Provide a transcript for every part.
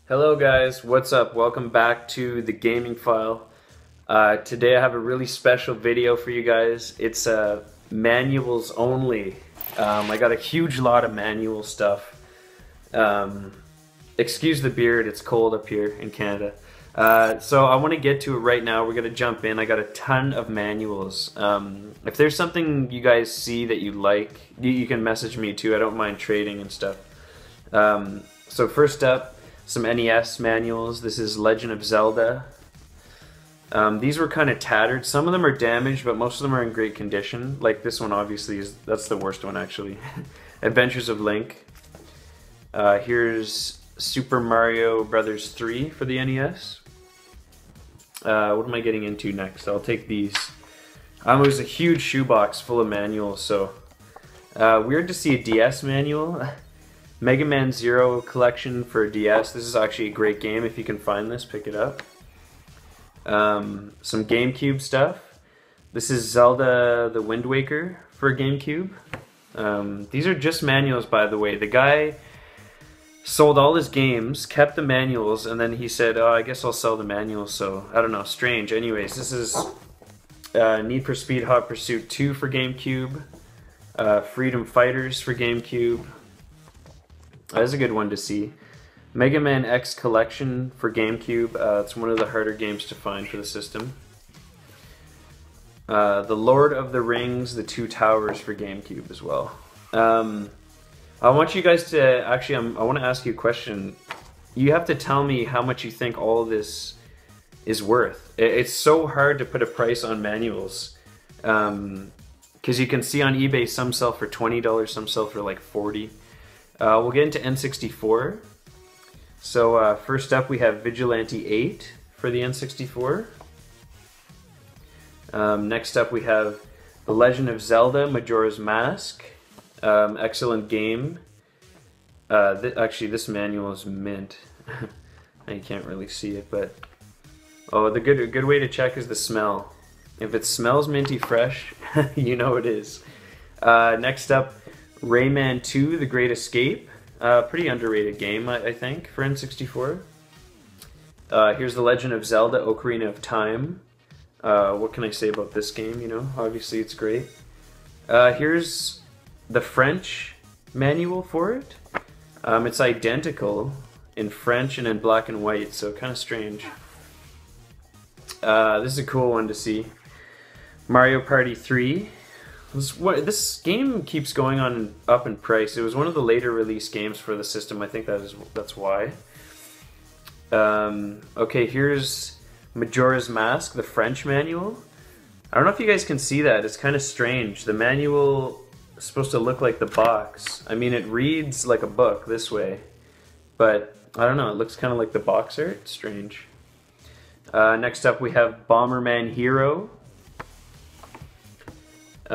Hello guys, what's up? Welcome back to the gaming file. Today I have a really special video for you guys. It's manuals only. I got a huge lot of manual stuff. Excuse the beard, it's cold up here in Canada. So I want to get to it right now. We're going to jump in. I got a ton of manuals. If there's something you guys see that you like, you can message me too. I don't mind trading and stuff. So first up, some NES manuals. This is Legend of Zelda. These were kind of tattered. Some of them are damaged, but most of them are in great condition. Like this one obviously that's the worst one actually. Adventures of Link. Here's Super Mario Brothers 3 for the NES. What am I getting into next? I'll take these. It was a huge shoebox full of manuals, so weird to see a DS manual. Mega Man Zero collection for DS. This is actually a great game. If you can find this, pick it up. Some GameCube stuff. This is Zelda the Wind Waker for GameCube. These are just manuals, by the way. The guy sold all his games, kept the manuals, and then he said, oh, I guess I'll sell the manuals, so I don't know, strange. Anyways, this is Need for Speed Hot Pursuit 2 for GameCube. Freedom Fighters for GameCube. That's a good one to see. Mega Man X Collection for GameCube. It's one of the harder games to find for the system. The Lord of the Rings, The Two Towers for GameCube as well. I want you guys to, actually, I want to ask you a question. You have to tell me how much you think all of this is worth. It's so hard to put a price on manuals. Because you can see on eBay some sell for $20, some sell for like $40. We'll get into N64. So first up we have Vigilante 8 for the N64. Next up we have The Legend of Zelda Majora's Mask. Excellent game. Actually, this manual is mint. You can't really see it, but oh, a good way to check is the smell. If it smells minty fresh, you know it is. Next up, Rayman 2: The Great Escape. Pretty underrated game, I think, for N64. Here's The Legend of Zelda: Ocarina of Time. What can I say about this game? You know, obviously it's great. Here's the French manual for it. It's identical in French and in black and white, so kind of strange. This is a cool one to see. Mario Party 3. This game keeps going on up in price. It was one of the later release games for the system. I think that's why. Okay, here's Majora's Mask, the French manual. I don't know if you guys can see that. It's kind of strange. The manual is supposed to look like the box. I mean, it reads like a book this way, but I don't know. It looks kind of like the box art. It's strange. Next up, we have Bomberman Hero. I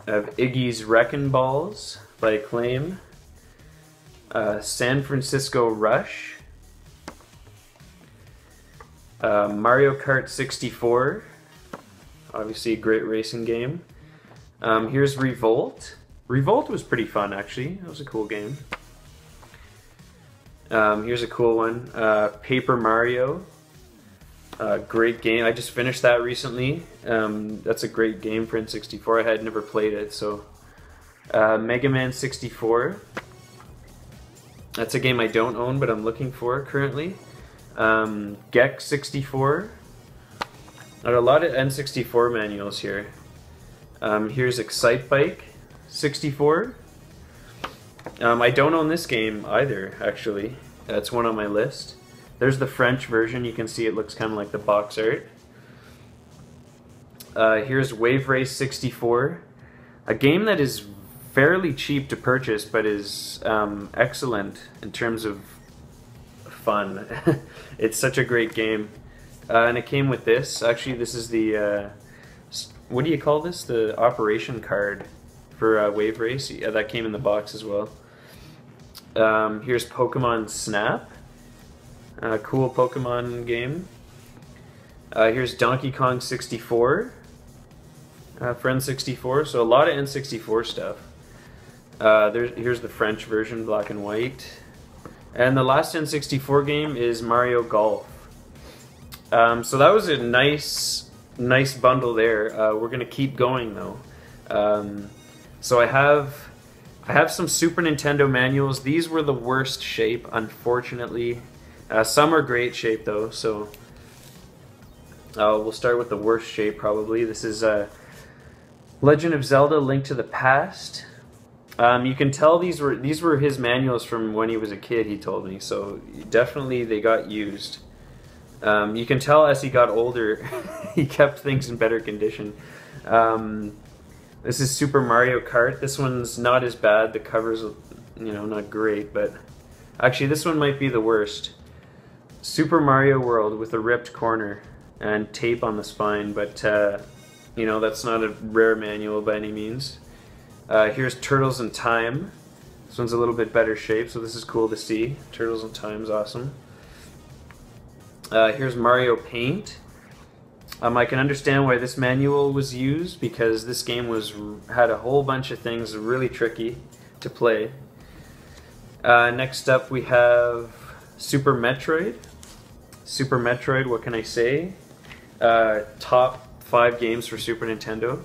have Iggy's Wreckin' Balls by Acclaim. San Francisco Rush. Mario Kart 64. Obviously a great racing game. Here's Revolt. Revolt was pretty fun, actually. That was a cool game. Here's a cool one. Paper Mario. Great game. I just finished that recently. That's a great game for N64. I had never played it, so Mega Man 64. That's a game I don't own, but I'm looking for currently. Gex 64. There are a lot of N64 manuals here. Here's Excite Bike 64. I don't own this game either, actually. That's one on my list. There's the French version. You can see it looks kind of like the box art. Here's Wave Race 64. A game that is fairly cheap to purchase, but is excellent in terms of fun. It's such a great game. And it came with this. Actually, this is the, what do you call this? The operation card for Wave Race. Yeah, that came in the box as well. Here's Pokemon Snap. Cool Pokemon game. Here's Donkey Kong 64 for N64. So a lot of N64 stuff. Here's the French version, black and white. And the last N64 game is Mario Golf. So that was a nice bundle there. We're gonna keep going though. So I have some Super Nintendo manuals. These were the worst shape, unfortunately. Some are great shape though. So we'll start with the worst shape probably. This is Legend of Zelda: Link to the Past. You can tell these were his manuals from when he was a kid, he told me, so definitely they got used. You can tell as he got older, he kept things in better condition. This is Super Mario Kart. This one's not as bad. The cover's, not great, but actually this one might be the worst. Super Mario World with a ripped corner and tape on the spine, but that's not a rare manual by any means. Here's Turtles in Time. This one's a little bit better shape, so this is cool to see. Turtles in Time's awesome. Here's Mario Paint. I can understand why this manual was used because this game had a whole bunch of things really tricky to play. Next up we have Super Metroid. Super Metroid, what can I say? Top 5 games for Super Nintendo.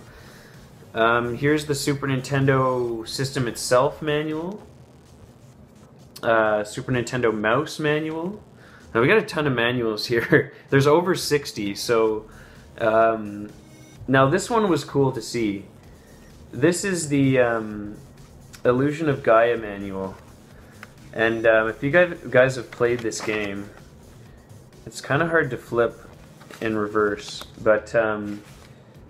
Here's the Super Nintendo system itself manual. Super Nintendo mouse manual. Now we got a ton of manuals here. There's over 60, so now this one was cool to see. This is the Illusion of Gaia manual. And if you guys have played this game, it's kind of hard to flip in reverse, but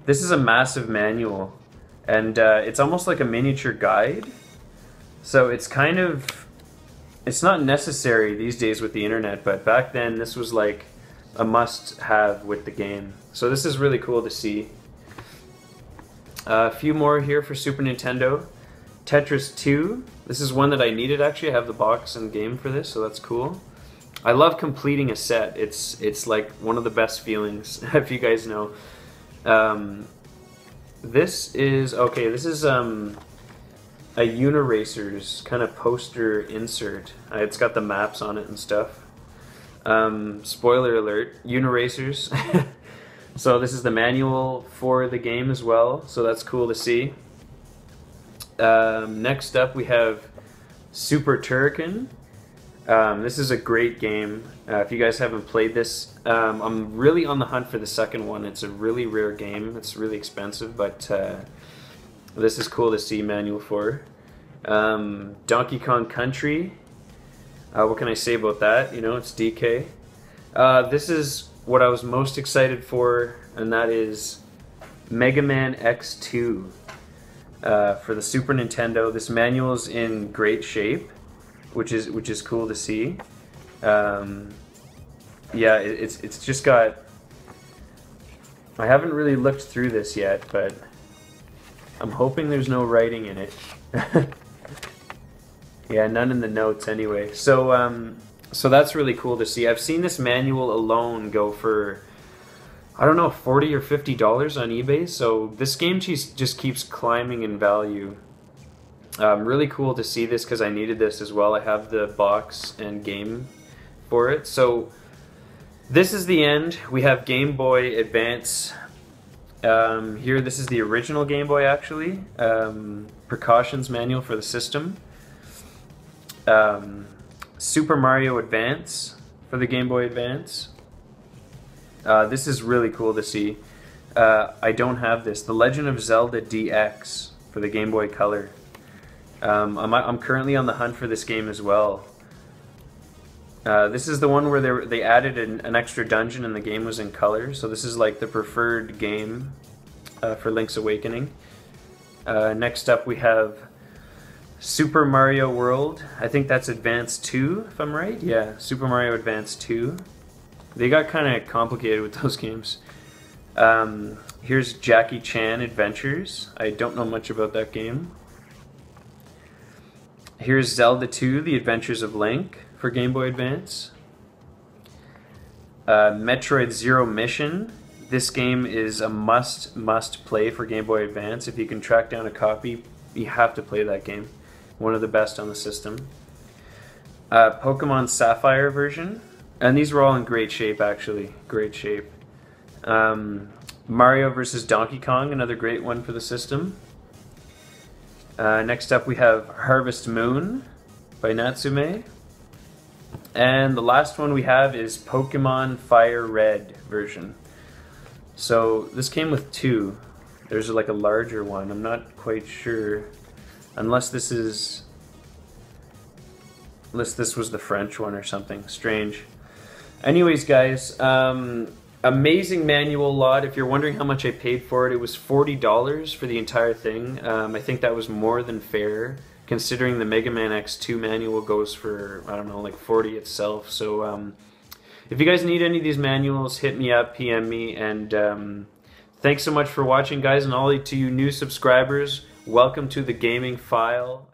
this is a massive manual. And it's almost like a miniature guide. So it's not necessary these days with the internet, but back then this was like a must-have with the game. So this is really cool to see. A few more here for Super Nintendo. Tetris 2. This is one that I needed actually. I have the box and game for this, so that's cool. I love completing a set. It's like one of the best feelings, if you guys know. This is a Uniracers kind of poster insert. It's got the maps on it and stuff. Spoiler alert, Uniracers. So this is the manual for the game as well, so that's cool to see. Next up we have Super Turrican. This is a great game. If you guys haven't played this, I'm really on the hunt for the second one. It's a really rare game. It's really expensive, but this is cool to see manual for. Donkey Kong Country. What can I say about that? It's DK. This is what I was most excited for, and that is Mega Man X2 for the Super Nintendo. This manual's in great shape, which is cool to see. Yeah, it's just got. I haven't really looked through this yet, but I'm hoping there's no writing in it. Yeah, none in the notes anyway. So so that's really cool to see. I've seen this manual alone go for, I don't know, $40 or $50 on eBay. So this game just keeps climbing in value. Really cool to see this because I needed this as well. I have the box and game for it. So this is the end. We have Game Boy Advance. Here, this is the original Game Boy actually. Precautions manual for the system. Super Mario Advance for the Game Boy Advance. This is really cool to see. I don't have this. The Legend of Zelda DX for the Game Boy Color. I'm currently on the hunt for this game as well. This is the one where they added an extra dungeon and the game was in color. So this is like the preferred game for Link's Awakening. Next up we have Super Mario World. I think that's Advance 2, if I'm right. Yeah, Super Mario Advance 2. They got kind of complicated with those games. Here's Jackie Chan Adventures. I don't know much about that game. Here's Zelda 2, The Adventures of Link for Game Boy Advance. Metroid Zero Mission. This game is a must play for Game Boy Advance. If you can track down a copy, you have to play that game. One of the best on the system. Pokemon Sapphire version. And these were all in great shape, actually. Great shape. Mario vs. Donkey Kong, another great one for the system. Next up we have Harvest Moon by Natsume. And the last one we have is Pokemon Fire Red version. So this came with two. There's like a larger one. I'm not quite sure. Unless this was the French one or something. Strange. Anyways, guys, amazing manual lot. If you're wondering how much I paid for it, it was $40 for the entire thing. I think that was more than fair, considering the Mega Man X2 manual goes for, I don't know, like 40 itself. So if you guys need any of these manuals, hit me up, PM me, and thanks so much for watching, guys, and all to you new subscribers, welcome to the Gaming File.